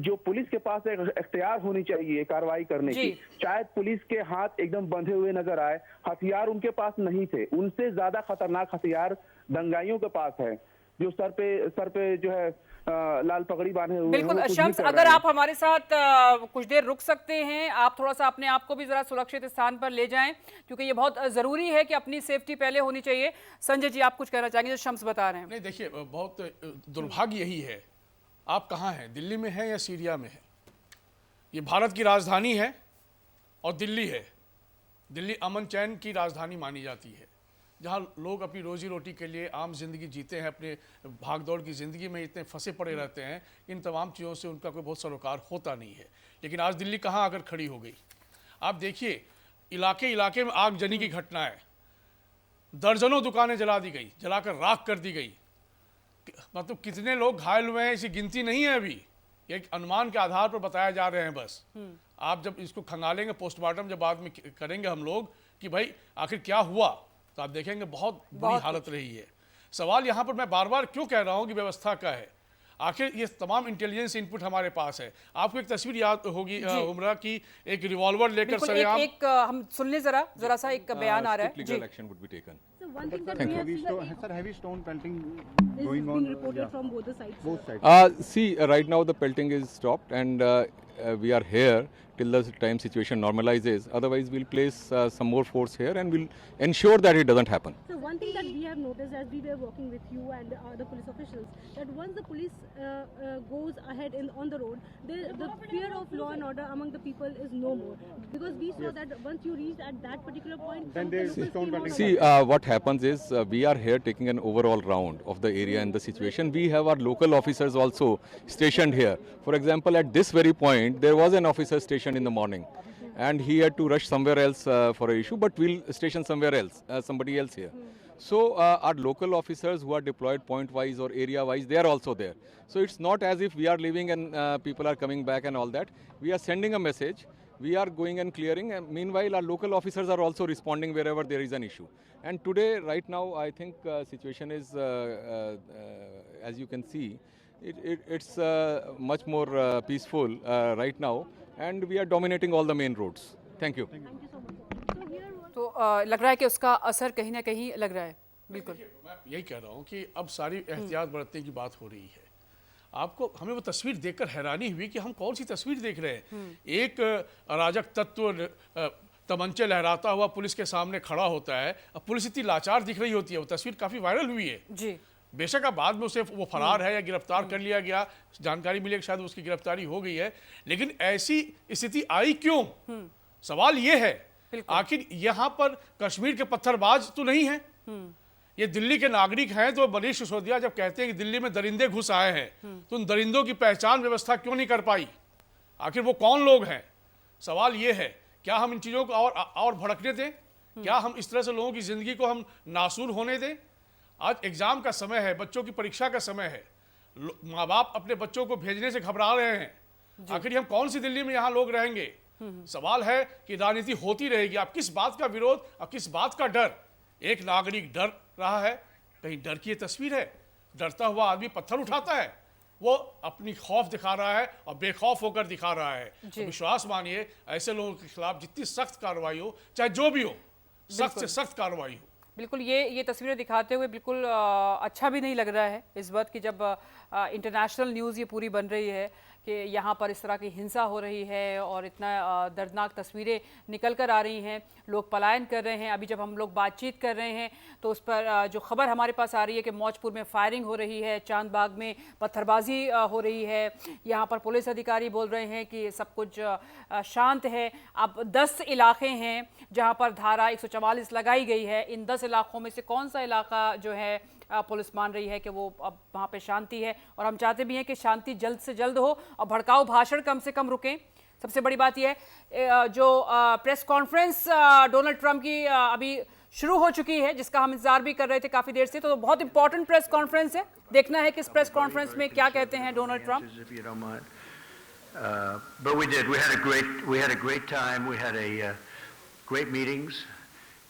जो पुलिस के पास एक इख्तियार होनी चाहिए कार्रवाई करने की, शायद पुलिस के हाथ एकदम बंधे हुए नजर आए। हथियार उनके पास नहीं थे, उनसे ज्यादा खतरनाक हथियार दंगाइयों के पास है, जो सर पे जो है लाल पगड़ी बांधे हुए। बिल्कुल शम्स, अगर आप हमारे साथ कुछ देर रुक सकते हैं, आप थोड़ा सा अपने आप को भी जरा सुरक्षित स्थान पर ले जाएं, क्योंकि ये बहुत जरूरी है कि अपनी सेफ्टी पहले होनी चाहिए। संजय जी, आप कुछ कहना चाहेंगे जो शम्स बता रहे हैं? नहीं, देखिए, बहुत दुर्भाग्य यही है, आप कहाँ हैं, दिल्ली में हैं या सीरिया में हैं? ये भारत की राजधानी है और दिल्ली है। दिल्ली अमन चैन की राजधानी मानी जाती है, जहाँ लोग अपनी रोजी रोटी के लिए आम जिंदगी जीते हैं, अपने भागदौड़ की ज़िंदगी में इतने फंसे पड़े रहते हैं, इन तमाम चीज़ों से उनका कोई बहुत सरोकार होता नहीं है। लेकिन आज दिल्ली कहाँ आकर खड़ी हो गई? आप देखिए, इलाके में आगजनी की घटना है, दर्जनों दुकानें जला दी गई, जलाकर राख कर दी गई। मतलब कितने लोग घायल हुए हैं इसी गिनती नहीं है अभी, एक अनुमान के आधार पर बताया जा रहे हैं बस। आप जब इसको खंगालेंगे, पोस्टमार्टम जब बाद में करेंगे हम लोग कि भाई आखिर क्या हुआ, तो आप देखेंगे बहुत बुरी हालत रही है। सवाल यहाँ पर मैं बार बार क्यों कह रहा हूँ कि व्यवस्था का है, आखिर ये तमाम इंटेलिजेंस इनपुट हमारे पास है। आपको एक तस्वीर याद होगी उमरा की, एक रिवॉल्वर लेकर सरेआम एक हम सुन ले जरा सा एक बयान आ रहा है जी। One thing that we have seen that heavy stone pelting going on reported from both sides. See, right now the pelting is stopped, and we are here till the time situation normalizes. Otherwise, we'll place some more force here, and we'll ensure that it doesn't happen. So one thing that we have noticed as we were walking with you and the police officials, that once the police goes ahead on the road, the fear of law and order among the people is no more, because we saw that once you reach at that particular point, then there is stone pelting. See, what happens is we are here taking an overall round of the area and the situation. We have our local officers also stationed here. For example, at this very point, there was an officer stationed in the morning, and he had to rush somewhere else for an issue, but we'll station somewhere else, somebody else here. So our local officers who are deployed point-wise or area-wise, they are also there. So it's not as if we are leaving and people are coming back and all that. We are sending a message. We are going and clearing, and meanwhile our local officers are also responding wherever there is an issue. And today, right now, I think situation is, as you can see, it's much more peaceful right now, and we are dominating all the main roads. Thank you. Thank you so much. तो लग रहा है कि उसका असर कहीं ना कहीं लग रहा है। बिल्कुल, मैं यही कह रहा हूँ कि अब सारी एहतियात बरतने की बात हो रही है। आपको हमें वो तस्वीर देखकर हैरानी हुई कि हम कौन सी तस्वीर देख रहे हैं। एक अराजक तत्व तमंचे लहराता हुआ पुलिस के सामने खड़ा होता है, अब पुलिस इतनी लाचार दिख रही होती है। वो तस्वीर काफ़ी वायरल हुई है जी। बेशक अब बाद में उसे वो फरार है या गिरफ्तार कर लिया गया, जानकारी मिली कि शायद उसकी गिरफ्तारी हो गई है, लेकिन ऐसी स्थिति आई क्यों? सवाल ये है, आखिर यहाँ पर कश्मीर के पत्थरबाज तो नहीं है, ये दिल्ली के नागरिक हैं। तो मनीष सिसोदिया जब कहते हैं कि दिल्ली में दरिंदे घुस आए हैं, तो उन दरिंदों की पहचान व्यवस्था क्यों नहीं कर पाई? आखिर वो कौन लोग हैं? सवाल ये है, क्या हम इन चीज़ों को और भड़कने दें? क्या हम इस तरह से लोगों की ज़िंदगी को हम नासूर होने दें? आज एग्ज़ाम का समय है, बच्चों की परीक्षा का समय है, माँ बाप अपने बच्चों को भेजने से घबरा रहे हैं। आखिर हम कौन सी दिल्ली में यहाँ लोग रहेंगे? सवाल है कि राजनीति होती रहेगी। आप किस बात का विरोध और किस बात का डर? एक नागरिक डर रहा है, कहीं डर की ये तस्वीर है? डरता हुआ आदमी पत्थर उठाता है, वो अपनी खौफ दिखा रहा है और बेखौफ होकर दिखा रहा है। तो विश्वास मानिए, ऐसे लोगों के खिलाफ जितनी सख्त कार्रवाई हो, चाहे जो भी हो, सख्त से सख्त कार्रवाई हो। बिल्कुल, ये तस्वीरें दिखाते हुए बिल्कुल अच्छा भी नहीं लग रहा है इस बात की, जब इंटरनेशनल न्यूज़ ये पूरी बन रही है कि यहाँ पर इस तरह की हिंसा हो रही है और इतना दर्दनाक तस्वीरें निकल कर आ रही हैं, लोग पलायन कर रहे हैं। अभी जब हम लोग बातचीत कर रहे हैं तो उस पर जो खबर हमारे पास आ रही है कि मौजपुर में फायरिंग हो रही है, चांदबाग में पत्थरबाजी हो रही है, यहाँ पर पुलिस अधिकारी बोल रहे हैं कि सब कुछ शांत है। अब 10 इलाके हैं जहाँ पर धारा 144 लगाई गई है। इन 10 इलाकों में से कौन सा इलाका जो है पुलिस मान रही है कि वो अब वहाँ पे शांति है, और हम चाहते भी हैं कि शांति जल्द से जल्द हो और भड़काऊ भाषण कम से कम रुकें। सबसे बड़ी बात यह है जो प्रेस कॉन्फ्रेंस डोनाल्ड ट्रंप की अभी शुरू हो चुकी है, जिसका हम इंतजार भी कर रहे थे काफी देर से। तो बहुत इंपॉर्टेंट प्रेस कॉन्फ्रेंस है, देखना है कि इस प्रेस कॉन्फ्रेंस में क्या कहते हैं Donald Trump. But we did. We had a great time. We had a great meetings,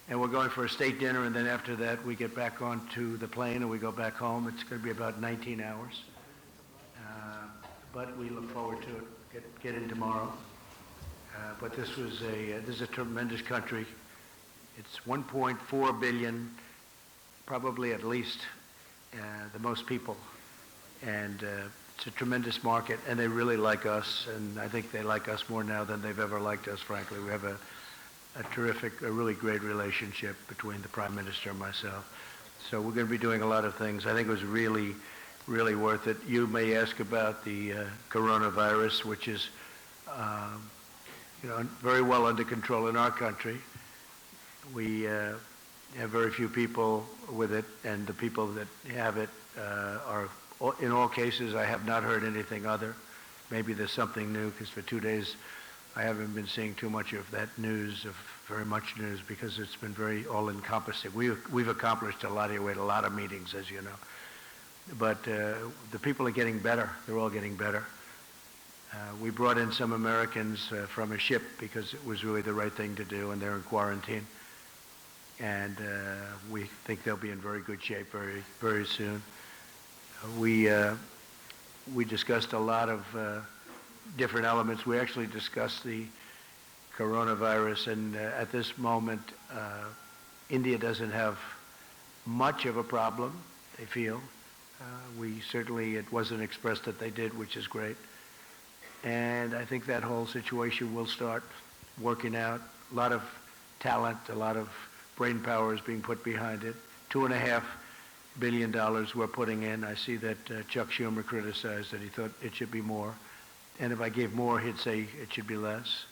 and we're going for a state dinner, and then after that we get back onto the plane and we go back home. It's going to be about 19 hours, but we look forward to it. Get in tomorrow. But this is a tremendous country. It's 1.4 billion, probably at least the most people, and it's a tremendous market, and they really like us, and I think they like us more now than they've ever liked us, frankly. We have a terrific, a really great relationship between the Prime Minister and myself. So we're going to be doing a lot of things. I think it was really, really worth it. You may ask about the coronavirus, which is very well under control in our country. We have very few people with it, and the people that have it are, in all cases, I have not heard anything other. Maybe there's something new, because for 2 days I haven't been seeing too much of that news, of very much news, because it's been very all-encompassing. We've accomplished a lot here. We had a lot of meetings, as you know. But the people are getting better. They're all getting better. We brought in some Americans from a ship because it was really the right thing to do, and they're in quarantine. And we think they'll be in very good shape very, very soon. We discussed a lot of different elements. We actually discussed the coronavirus, and at this moment, India doesn't have much of a problem, they feel. It wasn't expressed that they did, which is great. And I think that whole situation will start working out. A lot of talent, a lot of brain power is being put behind it. $2.5 billion we're putting in. I see that Chuck Schumer criticized that he thought it should be more. And if I gave more, he'd say it should be less.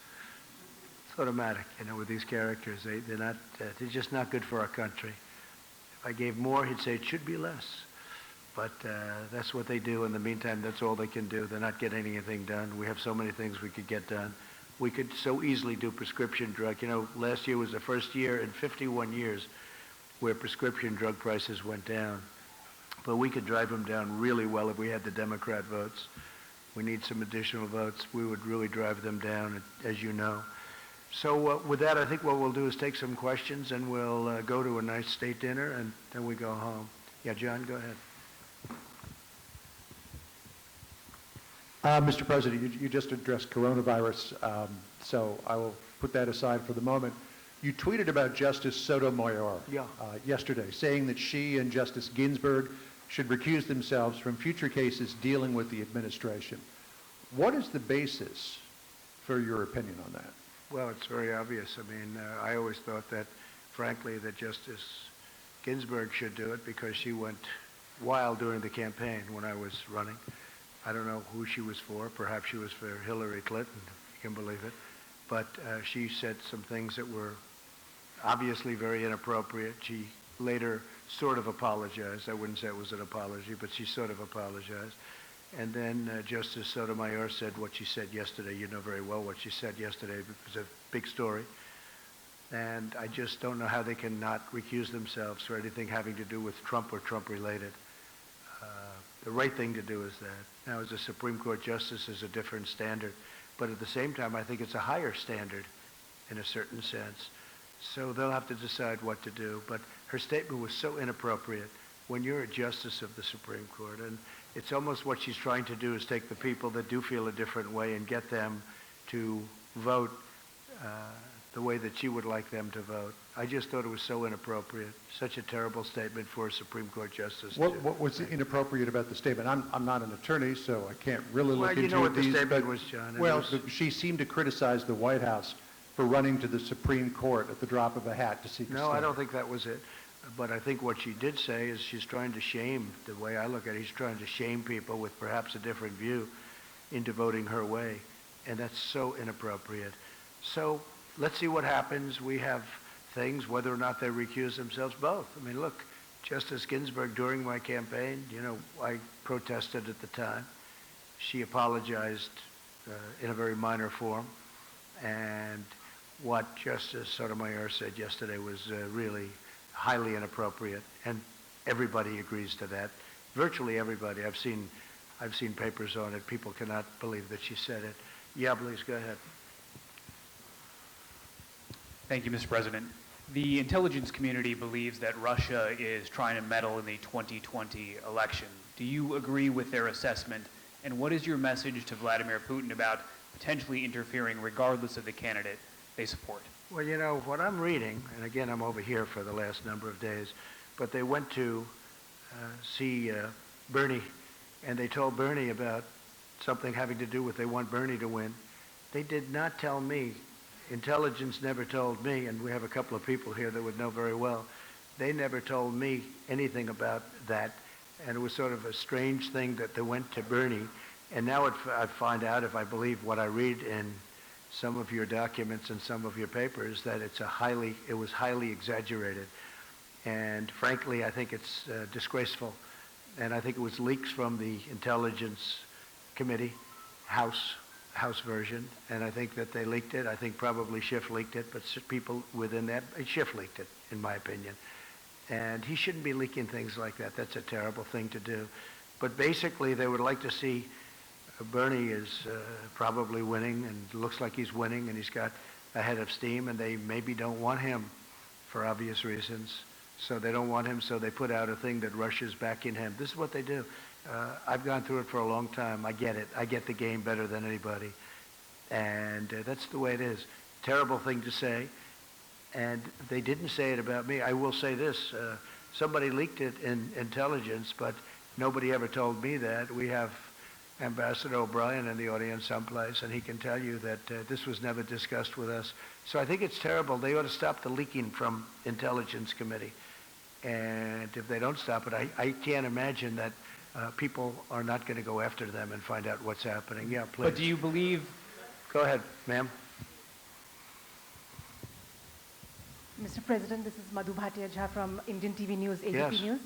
It's automatic, with these characters. They're just not good for our country. If I gave more, he'd say it should be less. But that's what they do. In the meantime, that's all they can do. They're not getting anything done. We have so many things we could get done. We could so easily do prescription drug. Last year was the first year in 51 years where prescription drug prices went down. But we could drive them down really well if we had the Democrat votes. We need some additional votes. We would really drive them down, as you know. So with that, I think what we'll do is take some questions, and we'll go to a nice state dinner, and then we go home. Yeah, John, go ahead. Mr. President, you just addressed coronavirus, so I will put that aside for the moment. You tweeted about Justice Sotomayor yesterday, saying that she and Justice Ginsburg should recuse themselves from future cases dealing with the administration. What is the basis for your opinion on that? Well, it's very obvious. I mean, I always thought that, frankly, that Justice Ginsburg should do it because she went wild during the campaign when I was running. I don't know who she was for. Perhaps she was for Hillary Clinton, if you can believe it. But she said some things that were obviously very inappropriate. She later sort of apologized. I wouldn't say it was an apology, but she sort of apologized. And then Justice Sotomayor said what she said yesterday. You know very well what she said yesterday. It was a big story. And I just don't know how they can not recuse themselves for anything having to do with Trump or Trump-related. The right thing to do is that. Now, as a Supreme Court justice is a different standard. But at the same time, I think it's a higher standard in a certain sense. So they'll have to decide what to do. But her statement was so inappropriate when you're a justice of the Supreme Court. And it's almost what she's trying to do is take the people that do feel a different way and get them to vote the way that she would like them to vote. I just thought it was so inappropriate. Such a terrible statement for a Supreme Court justice. What was inappropriate about the statement? I'm not an attorney, so I can't really look into you know what these, the statement was, John. Well, she seemed to criticize the White House for running to the Supreme Court at the drop of a hat to seek a No, stay. I don't think that was it. But I think what she did say is she's trying to shame, the way I look at it, she's trying to shame people with perhaps a different view into voting her way. And that's so inappropriate. So let's see what happens. We have things, whether or not they recuse themselves, both. I mean, look, Justice Ginsburg, during my campaign, I protested at the time. She apologized in a very minor form. And what Justice Sotomayor said yesterday was really highly inappropriate, and everybody agrees to that. Virtually everybody. I've seen papers on it. People cannot believe that she said it. Yeah, please go ahead. Thank you, Mr. President. The intelligence community believes that Russia is trying to meddle in the 2020 election. Do you agree with their assessment? And what is your message to Vladimir Putin about potentially interfering regardless of the candidate they support? Well, you know, what I'm reading, and again, I'm over here for the last number of days, but they went to see Bernie, and they told Bernie about something having to do with they want Bernie to win. They did not tell me. Intelligence never told me, and we have a couple of people here that would know very well. They never told me anything about that, and it was sort of a strange thing that they went to Bernie. And now I find out, if I believe what I read in some of your documents and some of your papers, that it was highly exaggerated. And frankly, I think it's disgraceful. And I think it was leaks from the Intelligence Committee, House version, and I think that they leaked it. I think probably Schiff leaked it, but people within that, Schiff leaked it, in my opinion. And he shouldn't be leaking things like that. That's a terrible thing to do. But basically, they would like to see Bernie is probably winning, and looks like he's winning, and he's got a head of steam, and they maybe don't want him for obvious reasons. So they don't want him, so they put out a thing that Russia's backing him. This is what they do. I've gone through it for a long time. I get it. I get the game better than anybody. And that's the way it is. Terrible thing to say. And they didn't say it about me. I will say this. Somebody leaked it in intelligence, but nobody ever told me that. We have Ambassador O'Brien in the audience someplace, and he can tell you that this was never discussed with us. So I think it's terrible. They ought to stop the leaking from Intelligence Committee. And if they don't stop it, I can't imagine that people are not going to go after them and find out what's happening. Yeah, please. But do you believe... Go ahead, ma'am. Mr. President, this is Madhu Bhatia Jha from Indian TV News, ABP Yes. News.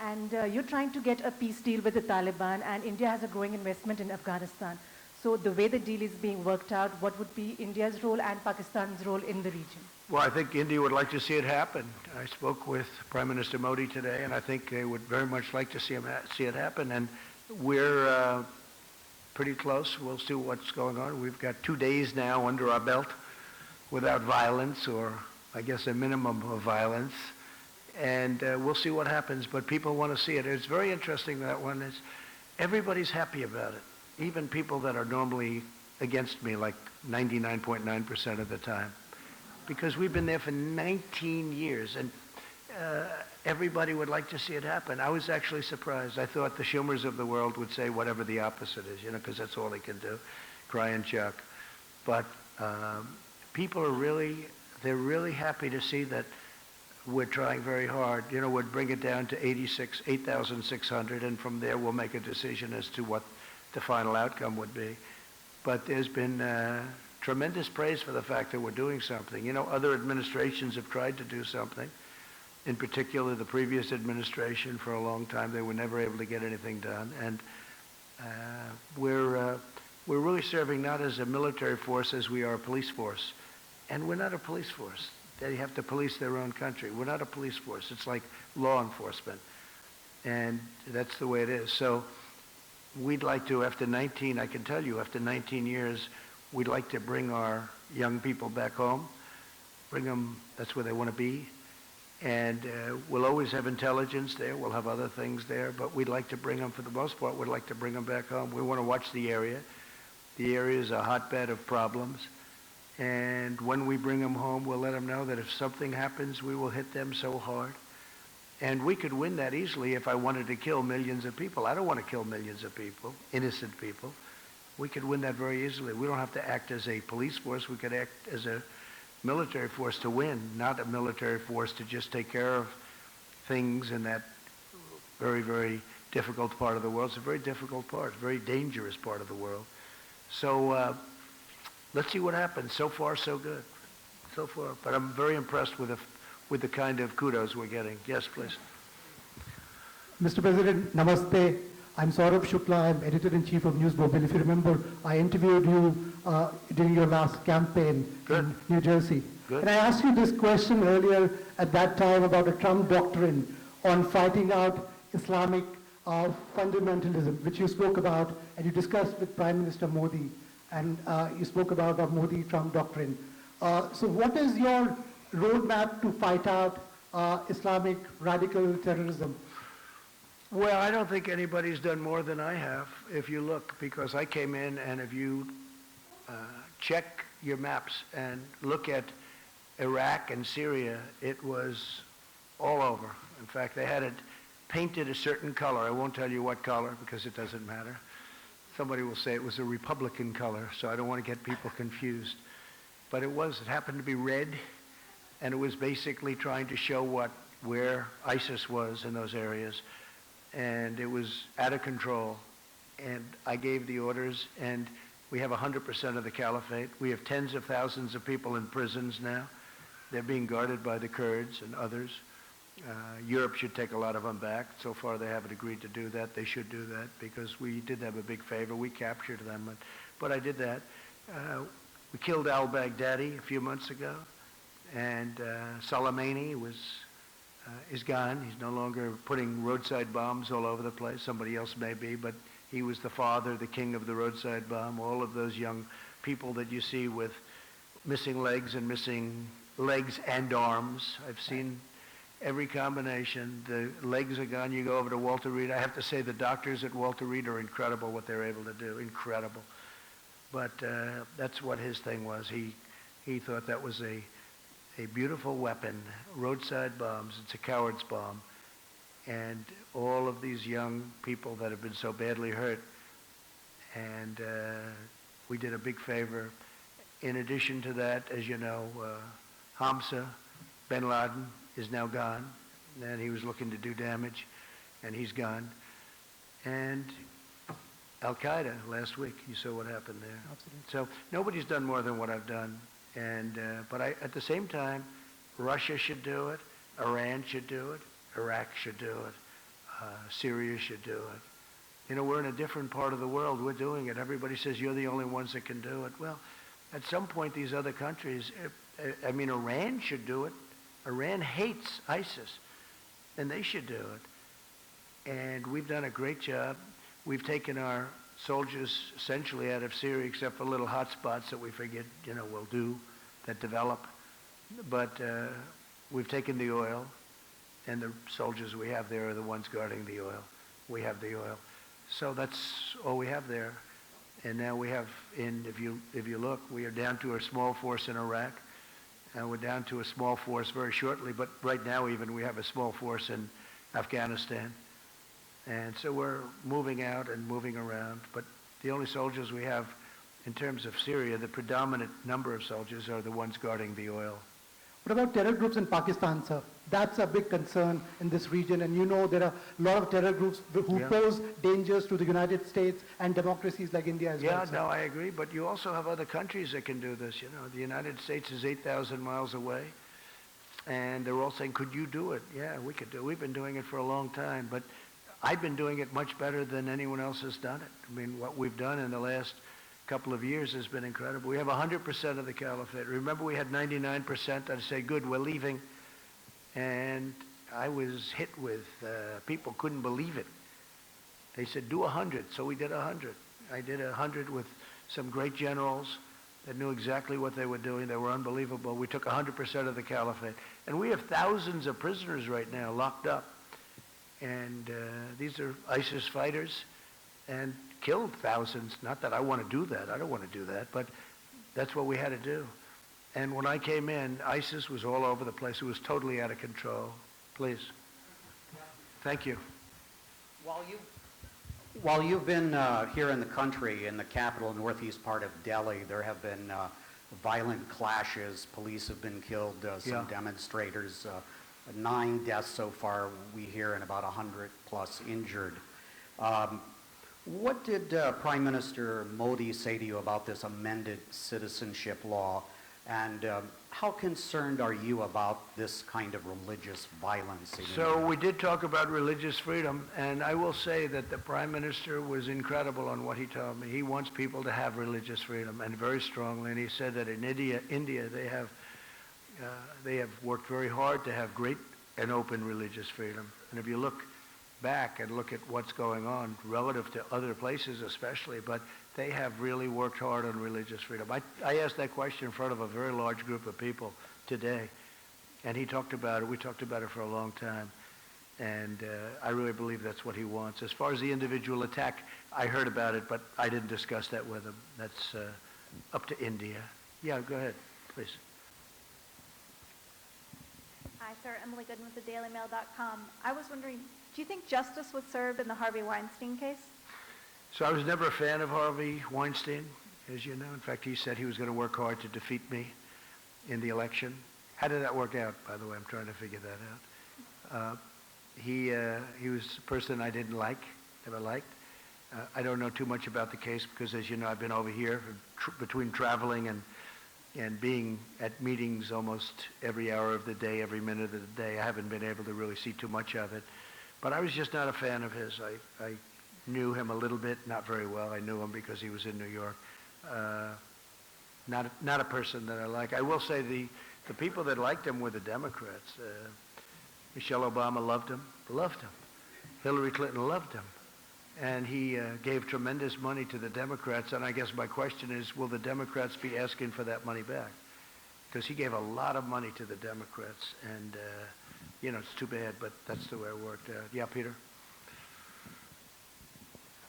And you're trying to get a peace deal with the Taliban, and India has a growing investment in Afghanistan. So the way the deal is being worked out, what would be India's role and Pakistan's role in the region? Well, I think India would like to see it happen. I spoke with Prime Minister Modi today, and I think they would very much like to see it happen. And we're pretty close. We'll see what's going on. We've got 2 days now under our belt without violence, or I guess a minimum of violence. And we'll see what happens. But people want to see it. It's very interesting, that one. Everybody's happy about it. Even people that are normally against me, like 99.9% of the time. Because we've been there for 19 years, and everybody would like to see it happen. I was actually surprised. I thought the Schumers of the world would say whatever the opposite is, because that's all they can do, cry and chuck. But people are they're really happy to see that we're trying very hard. We'd bring it down to 8,600, and from there we'll make a decision as to what the final outcome would be. But there's been tremendous praise for the fact that we're doing something. Other administrations have tried to do something. In particular, the previous administration, for a long time, they were never able to get anything done. And we're really serving not as a military force as we are a police force. And we're not a police force. They have to police their own country. We're not a police force. It's like law enforcement. And that's the way it is. So we'd like to, after 19 years, we'd like to bring our young people back home, bring them, that's where they want to be. And we'll always have intelligence there. We'll have other things there. But we'd like to bring them, for the most part, we'd like to bring them back home. We want to watch the area. The area is a hotbed of problems. And when we bring them home, we'll let them know that if something happens, we will hit them so hard. And we could win that easily if I wanted to kill millions of people. I don't want to kill millions of people, innocent people. We could win that very easily. We don't have to act as a police force. We could act as a military force to win, not a military force to just take care of things in that very, very difficult part of the world. It's a very difficult part, a very dangerous part of the world. So let's see what happens. So far, so good. So far. But I'm very impressed with the kind of kudos we're getting. Yes, please. Mr. President, Namaste. I'm Saurabh Shukla. I'm editor-in-chief of News Mobile. If you remember, I interviewed you during your last campaign in New Jersey. Good. And I asked you this question earlier at that time about a Trump doctrine on fighting out Islamic fundamentalism, which you spoke about, and you discussed with Prime Minister Modi, and you spoke about the Modi-Trump doctrine. So what is your roadmap to fight out Islamic radical terrorism? Well, I don't think anybody's done more than I have, if you look, because I came in, and if you check your maps and look at Iraq and Syria, it was all over. In fact, they had it painted a certain color. I won't tell you what color because it doesn't matter. Somebody will say it was a Republican color, so I don't want to get people confused. But it happened to be red, and it was basically trying to show where ISIS was in those areas. And it was out of control. And I gave the orders, and we have 100% of the caliphate. We have tens of thousands of people in prisons now. They're being guarded by the Kurds and others. Europe should take a lot of them back. So far, they haven't agreed to do that. They should do that because we did them a big favor. We captured them, but I did that. We killed al-Baghdadi a few months ago, and Soleimani is gone. He's no longer putting roadside bombs all over the place. Somebody else may be, but he was the father, the king of the roadside bomb. All of those young people that you see with missing legs and arms. I've seen every combination. The legs are gone. You go over to Walter Reed. I have to say the doctors at Walter Reed are incredible what they're able to do. Incredible. But that's what his thing was. He thought that was a beautiful weapon, roadside bombs. It's a coward's bomb. And all of these young people that have been so badly hurt. And we did a big favor. In addition to that, as you know, Hamza bin Laden is now gone, and he was looking to do damage, and he's gone. And Al-Qaeda last week, you saw what happened there. Absolutely. So nobody's done more than what I've done. And but at the same time, Russia should do it, Iran should do it, Iraq should do it, Syria should do it. You know, we're in a different part of the world. We're doing it. Everybody says you're the only ones that can do it. Well, at some point, these other countries, Iran should do it. Iran hates ISIS, and they should do it. And we've done a great job. We've taken our soldiers essentially out of Syria, except for little hot spots that we figured, will do, that develop. But we've taken the oil, and the soldiers we have there are the ones guarding the oil. We have the oil. So that's all we have there. And now we have, if you look, we are down to a small force in Iraq, and we're down to a small force very shortly, but right now even we have a small force in Afghanistan. And so we're moving out and moving around, but the only soldiers we have in terms of Syria, the predominant number of soldiers are the ones guarding the oil. What about terror groups in Pakistan, sir? That's a big concern in this region, and there are a lot of terror groups who pose dangers to the United States and democracies like India as well. Yeah, no, I agree, but you also have other countries that can do this. The United States is 8,000 miles away, and they're all saying, could you do it? Yeah, we could do it. We've been doing it for a long time, but I've been doing it much better than anyone else has done it. I mean, what we've done in the last couple of years has been incredible. We have 100% of the caliphate. Remember, we had 99%. I'd say, good, we're leaving. And I was hit with, people couldn't believe it. They said, do 100. So we did 100. I did 100 with some great generals that knew exactly what they were doing. They were unbelievable. We took 100% of the caliphate. And we have thousands of prisoners right now locked up. And these are ISIS fighters and killed thousands. Not that I want to do that. I don't want to do that. But that's what we had to do. And when I came in, ISIS was all over the place. It was totally out of control. Please. Thank you. While you've been here in the country, in the capital, northeast part of Delhi, there have been violent clashes. Police have been killed, some demonstrators. 9 deaths so far, we hear, and about 100 plus injured. What did Prime Minister Modi say to you about this amended citizenship law? And how concerned are you about this kind of religious violence? So we did talk about religious freedom, and I will say that the Prime Minister was incredible on what he told me. He wants people to have religious freedom, and very strongly, and he said that in India they have worked very hard to have great and open religious freedom. And if you look back and look at what's going on relative to other places especially, but they have really worked hard on religious freedom. I asked that question in front of a very large group of people today, and he talked about it. We talked about it for a long time, and I really believe that's what he wants. As far as the individual attack, I heard about it, but I didn't discuss that with him. That's up to India. Yeah, go ahead, please. Hi, sir. Emily Goodman with thedailymail.com. I was wondering, do you think justice was served in the Harvey Weinstein case? So I was never a fan of Harvey Weinstein, as you know. In fact, he said he was going to work hard to defeat me in the election. How did that work out, by the way? I'm trying to figure that out. He was a person I didn't like, never liked. I don't know too much about the case because, as you know, I've been over here between traveling and being at meetings almost every hour of the day, every minute of the day. I haven't been able to really see too much of it. But I was just not a fan of his. I knew him a little bit, not very well. I knew him because he was in New York. Not a person that I like. I will say the people that liked him were the Democrats. Michelle Obama loved him. Hillary Clinton loved him. And he gave tremendous money to the Democrats. And I guess my question is, will the Democrats be asking for that money back? Because he gave a lot of money to the Democrats. And, it's too bad, but that's the way it worked out. Yeah, Peter?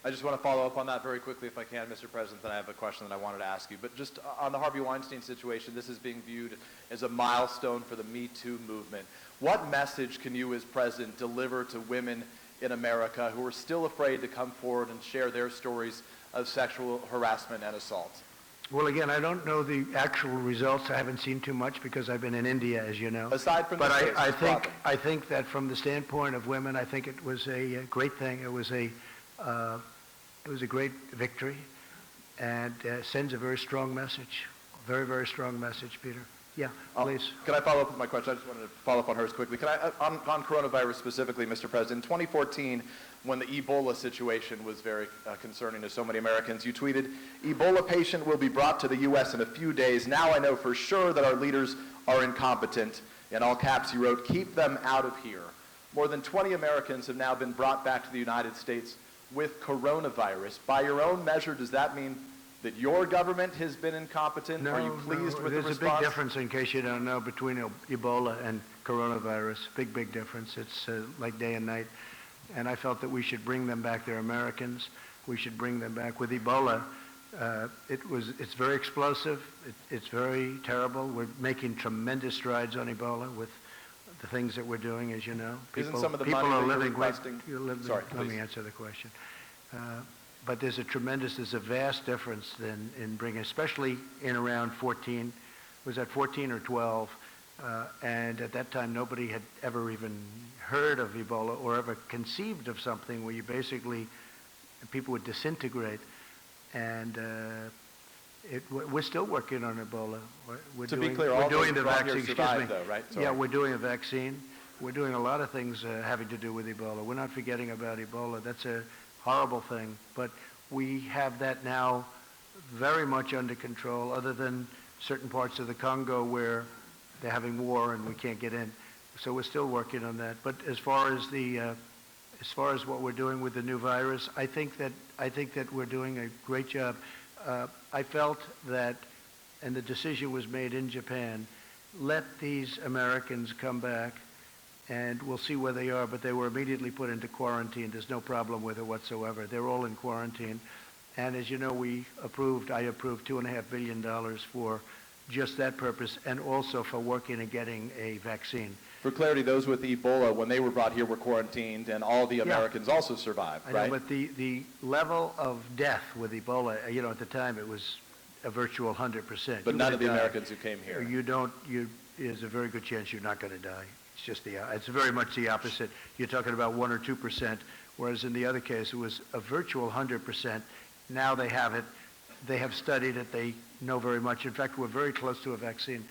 I just want to follow up on that very quickly, if I can, Mr. President. Then I have a question that I wanted to ask you. But just on the Harvey Weinstein situation, this is being viewed as a milestone for the Me Too movement. What message can you, as president, deliver to women in America who are still afraid to come forward and share their stories of sexual harassment and assault? Well, again, I don't know the actual results. I haven't seen too much because I've been in India, as you know. Aside from but the case, I think that from the standpoint of women, I think it was a great thing. It was a great victory, and sends a very strong message. Very, very strong message, Peter. Yeah, please. Can I follow up with my question? I just wanted to follow up on hers quickly. Can I, on coronavirus specifically, Mr. President, in 2014, when the Ebola situation was very concerning to so many Americans, you tweeted, "Ebola patient will be brought to the U.S. in a few days. Now I know for sure that our leaders are incompetent." In all caps, you wrote, "Keep them out of here." More than 20 Americans have now been brought back to the United States with coronavirus. By your own measure, does that mean that your government has been incompetent? Are you pleased with the response? There's a big difference, in case you don't know, between Ebola and coronavirus. Big difference. It's like day and night. And I felt that we should bring them back. They're Americans. We should bring them back. With Ebola, it's very explosive. It's very terrible. We're making tremendous strides on Eboola with the things that we're doing, as you know. Isn't some of the people money are that you're living requesting? Sorry, let me please. answer the question. But there's a vast difference in bringing, especially in around 14, was that 14 or 12? And at that time, nobody had ever even heard of Ebola or ever conceived of something where you basically, people would disintegrate. And we're still working on Ebola. We're To doing, be clear, we're all doing those the brought vaccine. here Excuse survived, me. though, right? Sorry. Yeah, we're doing a vaccine. We're doing a lot of things having to do with Ebola. We're not forgetting about Ebola. That's a horrible thing. But we have that now very much under control, other than certain parts of the Congo where they're having war and we can't get in. So we're still working on that. But as far as what we're doing with the new virus, I think that we're doing a great job. I felt that, and the decision was made in Japan, let these Americans come back and we'll see where they are, but they were immediately put into quarantine. There's no problem with it whatsoever. They're all in quarantine. And as you know, I approved $2.5 billion for just that purpose, and also for working and getting a vaccine. For clarity, those with Ebola, when they were brought here, were quarantined, and all the Americans also survived, I know, right? but the level of death with Ebola, at the time it was a virtual 100%. But none of the Americans who came here. There's a very good chance you're not going to die. It's just it's very much the opposite. You're talking about 1 or 2%, whereas in the other case it was a virtual 100%. Now they have it, They have studied it. They know very much. In fact, we're very close to a vaccine.